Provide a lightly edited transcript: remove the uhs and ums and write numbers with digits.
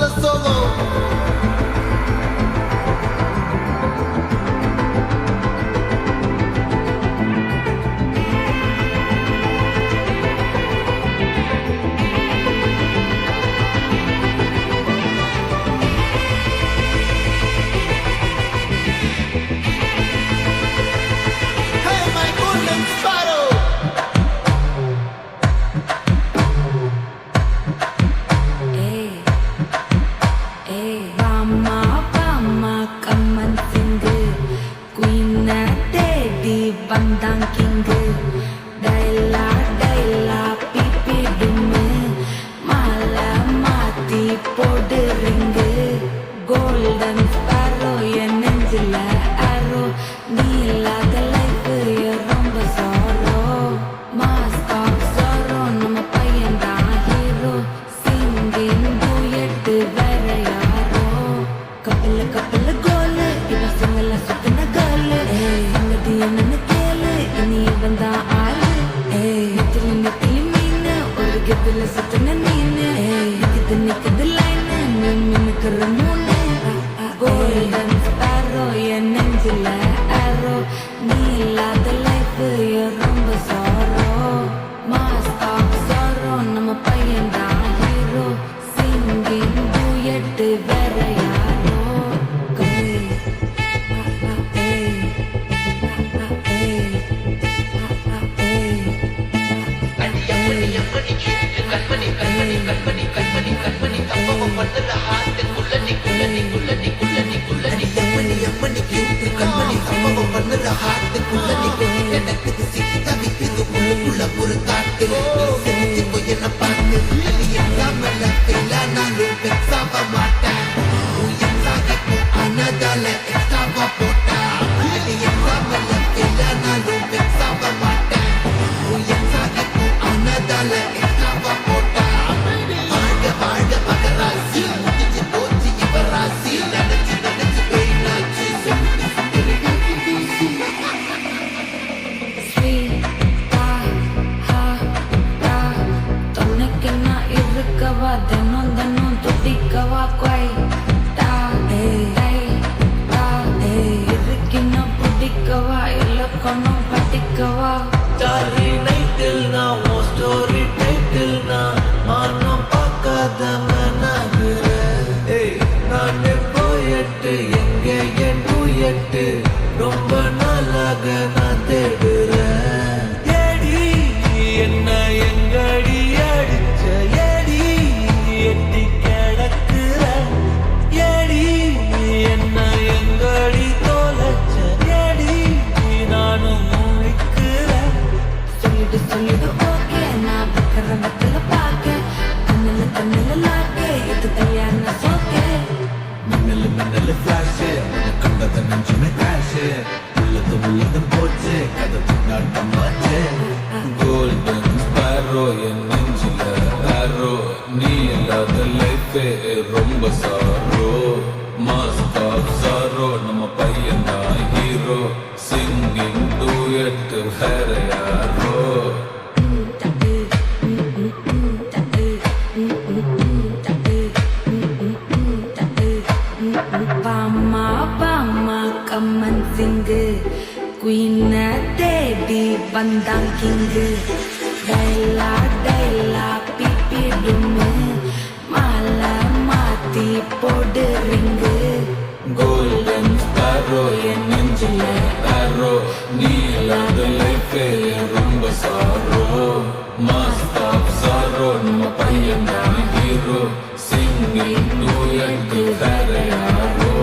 the solo. Hey, my golden sparrow. Vama, vama, come and sing. Queen Daddy, Bandang King. Daila, daila, pipi dume. Mala, mati, podu ring. Golden sparrow, என் நெஞ்சில arrow. நீ இல்லாத life, ரொம்ப sorrow. Mask of sorrow, நம்ம பையன்தான் hero. Singing duet, வேற யாரோ. கப்பலு கப்பலு கோலு, இவ சிங்கல சுத்தின காலு. சங்கதி என்னன்னு கேளு, இனி இவன் தான் ஆளு. நெத்திலி நெத்திலி மீனு, ஒரு கெத்துல சுத்தின நீனு. நிக்குது லைனு, நீ மினுக்குற மூணு. Golden sparrow, என் நெஞ்சில arrow. நீ இல்லாத life, ரொம்ப sorrow. Mask of sorrow, நம்ம பையன்தான் hero. Singing duet, வேற யாரோ. தினம் தினம் துடிக்கவா குவைட்டா இருக்கின்னா பிடிக்கவா இலக்கணம் படிக்கவா Starry night till now, oh story title now. மானம் பார்க்காத மனாகுற. நானே போயிட்டு எங்க என் டூயட்டு ரொம்ப நாளாக நான் தேடுறேன். ஏடி என்ன எங்கடி அடிச்ச ஏடி எட்டி கிடக்குற. ஏடி என்ன எங்கடி தொலைச்ச ஏடி நானும் முழிக்கிறேன். சொல்லிடு ஓகே நான் பக்கற வெத்தல பாக்க கண்ணுல கண்ணுல லாக்கே இது கல்யாண சோக்கே மின்னலு மின்னலு flash, உன்னை கண்டத நெஞ்சுமே crash. உள்ளது போச்சு கதை பின்னாட்டமாச்சு. Golden sparrow, என் நெஞ்சில arrow. நீ இல்லாத life ரொம்ப sorrow. Mask of sorrow, நம்ம பையன்தான் hero. Singing duet, வேற யாரோ. Vama, vama, come and sing. Queen Daddy, Bandang King. Daila, daila, pipi dume. Mala, mati, podu ring. Golden sparrow, என் நெஞ்சில arrow. நீ இல்லாத life ரொம்ப sorrow. Mask of sorrow, நம்ம பையன்தான் hero. Singing duet, வேற யாரோ.